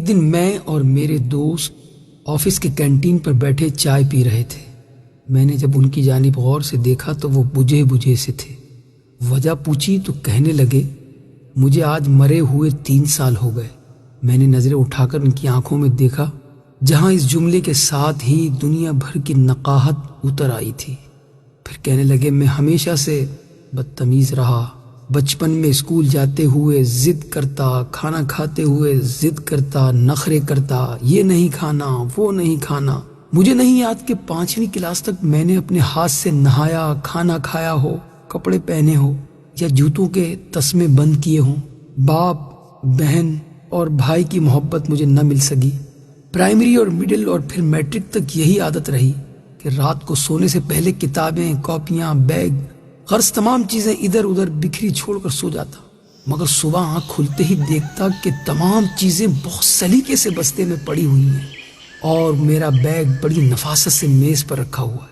دن میں اور میرے دوست آفس کے کینٹین پر بیٹھے چائے پی رہے تھے۔ میں نے جب ان کی جانب غور سے دیکھا تو وہ بجھے بجھے سے تھے۔ وجہ پوچھی تو کہنے لگے، مجھے آج مرے ہوئے 3 سال ہو گئے۔ میں نے نظریں اٹھا کر ان کی آنکھوں میں دیکھا، جہاں اس جملے کے ساتھ ہی دنیا بھر کی نقاہت اتر آئی تھی۔ پھر کہنے لگے، میں ہمیشہ سے بدتمیز رہا۔ بچپن میں اسکول جاتے ہوئے ضد کرتا، کھانا کھاتے ہوئے ضد کرتا، نخرے کرتا، یہ نہیں کھانا، وہ نہیں کھانا۔ مجھے نہیں یاد کہ 5ویں کلاس تک میں نے اپنے ہاتھ سے نہایا، کھانا کھایا ہو، کپڑے پہنے ہو یا جوتوں کے تسمے بند کیے ہوں۔ باپ، بہن اور بھائی کی محبت مجھے نہ مل سکی۔ پرائمری اور مڈل اور پھر میٹرک تک یہی عادت رہی کہ رات کو سونے سے پہلے کتابیں، کاپیاں، بیگ، غرض تمام چیزیں ادھر ادھر بکھری چھوڑ کر سو جاتا، مگر صبح آنکھ کھلتے ہی دیکھتا کہ تمام چیزیں بہت سلیقے سے بستے میں پڑی ہوئی ہیں اور میرا بیگ بڑی نفاست سے میز پر رکھا ہوا ہے۔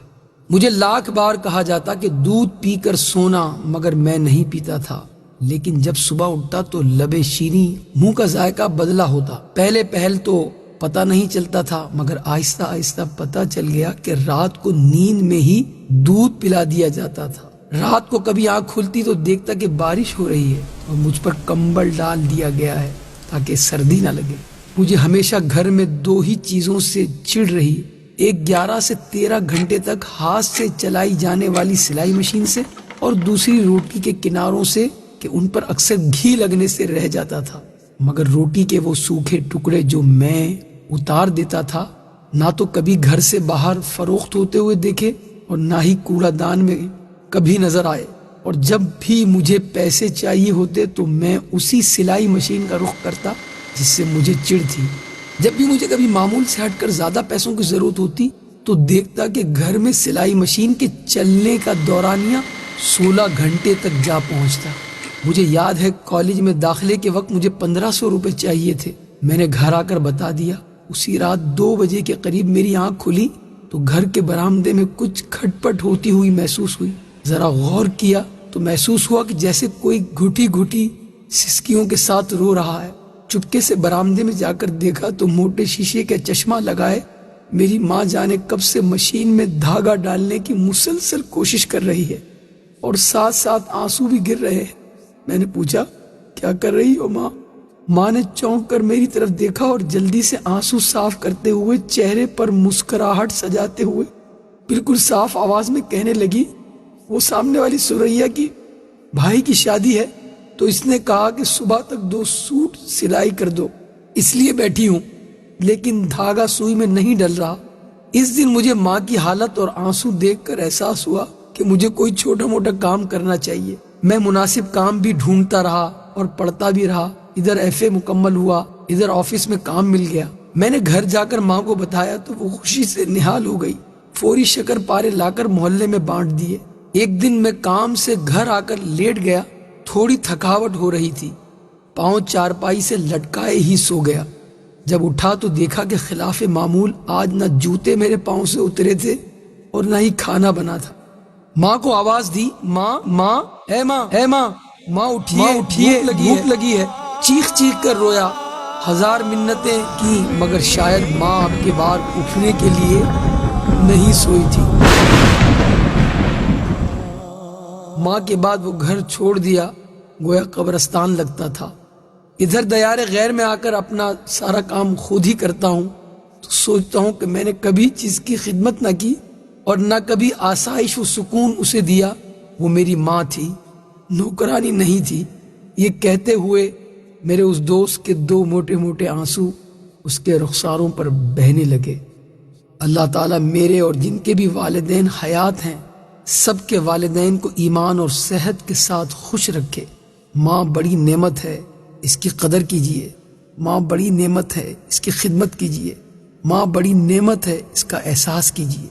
مجھے لاکھ بار کہا جاتا کہ دودھ پی کر سونا، مگر میں نہیں پیتا تھا۔ لیکن جب صبح اٹھتا تو لبے شیریں، منہ کا ذائقہ بدلا ہوتا۔ پہل تو پتہ نہیں چلتا تھا، مگر آہستہ آہستہ پتہ چل گیا کہ رات کو نیند میں ہی دودھ پلا دیا جاتا تھا۔ رات کو کبھی آنکھ کھلتی تو دیکھتا کہ بارش ہو رہی ہے اور مجھ پر کمبل ڈال دیا گیا ہے تاکہ سردی نہ لگے۔ مجھے ہمیشہ گھر میں 2 ہی چیزوں سے چڑ رہی، ایک 11 سے 13 گھنٹے تک ہاتھ سے چلائی جانے والی سلائی مشین سے، اور دوسری روٹی کے کناروں سے کہ ان پر اکثر گھی لگنے سے رہ جاتا تھا۔ مگر روٹی کے وہ سوکھے ٹکڑے جو میں اتار دیتا تھا، نہ تو کبھی گھر سے باہر فروخت ہوتے ہوئے دیکھے اور نہ ہی کوڑا دان میں کبھی نظر آئے۔ اور جب بھی مجھے پیسے چاہیے ہوتے تو میں اسی سلائی مشین کا رخ کرتا جس سے مجھے چڑ تھی۔ جب بھی مجھے کبھی معمول سے ہٹ کر زیادہ پیسوں کی ضرورت ہوتی تو دیکھتا کہ گھر میں سلائی مشین کے چلنے کا دورانیہ 16 گھنٹے تک جا پہنچتا۔ مجھے یاد ہے کالج میں داخلے کے وقت مجھے 1500 روپے چاہیے تھے۔ میں نے گھر آ کر بتا دیا۔ اسی رات 2 بجے کے قریب میری آنکھ کھلی تو گھر کے برآمدے میں کچھ کھٹ پٹ ہوتی ہوئی محسوس ہوئی۔ ذرا غور کیا تو محسوس ہوا کہ جیسے کوئی گھٹی گھٹی سسکیوں کے ساتھ رو رہا ہے۔ چپکے سے برآمدے میں جا کر دیکھا تو موٹے شیشے کا چشمہ لگائے میری ماں جانے کب سے مشین میں دھاگا ڈالنے کی مسلسل کوشش کر رہی ہے اور ساتھ ساتھ آنسو بھی گر رہے ہیں۔ میں نے پوچھا، کیا کر رہی ہو ماں؟ ماں نے چونک کر میری طرف دیکھا اور جلدی سے آنسو صاف کرتے ہوئے چہرے پر مسکراہٹ سجاتے ہوئے بالکل صاف آواز میں کہنے لگی، وہ سامنے والی سوریا کی بھائی کی شادی ہے تو اس نے کہا کہ صبح تک 2 سوٹ سلائی کر دو، اس لیے بیٹھی ہوں، لیکن دھاگا سوئی میں نہیں ڈل رہا۔ اس دن مجھے ماں کی حالت اور آنسو دیکھ کر احساس ہوا کہ مجھے کوئی چھوٹا موٹا کام کرنا چاہیے۔ میں مناسب کام بھی ڈھونڈتا رہا اور پڑھتا بھی رہا۔ ادھر FA مکمل ہوا، ادھر آفس میں کام مل گیا۔ میں نے گھر جا کر ماں کو بتایا تو وہ خوشی سے نہال ہو گئی۔ فوری شکر پارے لا کر محلے میں بانٹ دیے۔ ایک دن میں کام سے گھر آ کر لیٹ گیا، تھوڑی تھکاوٹ ہو رہی تھی، پاؤں چارپائی سے لٹکائے ہی سو گیا۔ جب اٹھا تو دیکھا کہ خلاف معمول آج نہ جوتے میرے پاؤں سے اترے تھے اور نہ ہی کھانا بنا تھا۔ ماں کو آواز دی، ماں ماں اے ماں اے ماں، ماں اٹھیے بھوک لگی ہے۔ چیخ چیخ کر رویا، 1000 منتیں کی، مگر شاید ماں اب کے بار اٹھنے کے لیے نہیں سوئی تھی۔ ماں کے بعد وہ گھر چھوڑ دیا، گویا قبرستان لگتا تھا۔ ادھر دیار غیر میں آ کر اپنا سارا کام خود ہی کرتا ہوں تو سوچتا ہوں کہ میں نے کبھی چیز کی خدمت نہ کی اور نہ کبھی آسائش و سکون اسے دیا۔ وہ میری ماں تھی، نوکرانی نہیں تھی۔ یہ کہتے ہوئے میرے اس دوست کے 2 موٹے موٹے آنسو اس کے رخساروں پر بہنے لگے۔ اللہ تعالیٰ میرے اور جن کے بھی والدین حیات ہیں سب کے والدین کو ایمان اور صحت کے ساتھ خوش رکھے۔ ماں بڑی نعمت ہے، اس کی قدر کیجیے۔ ماں بڑی نعمت ہے، اس کی خدمت کیجیے۔ ماں بڑی نعمت ہے، اس کا احساس کیجیے۔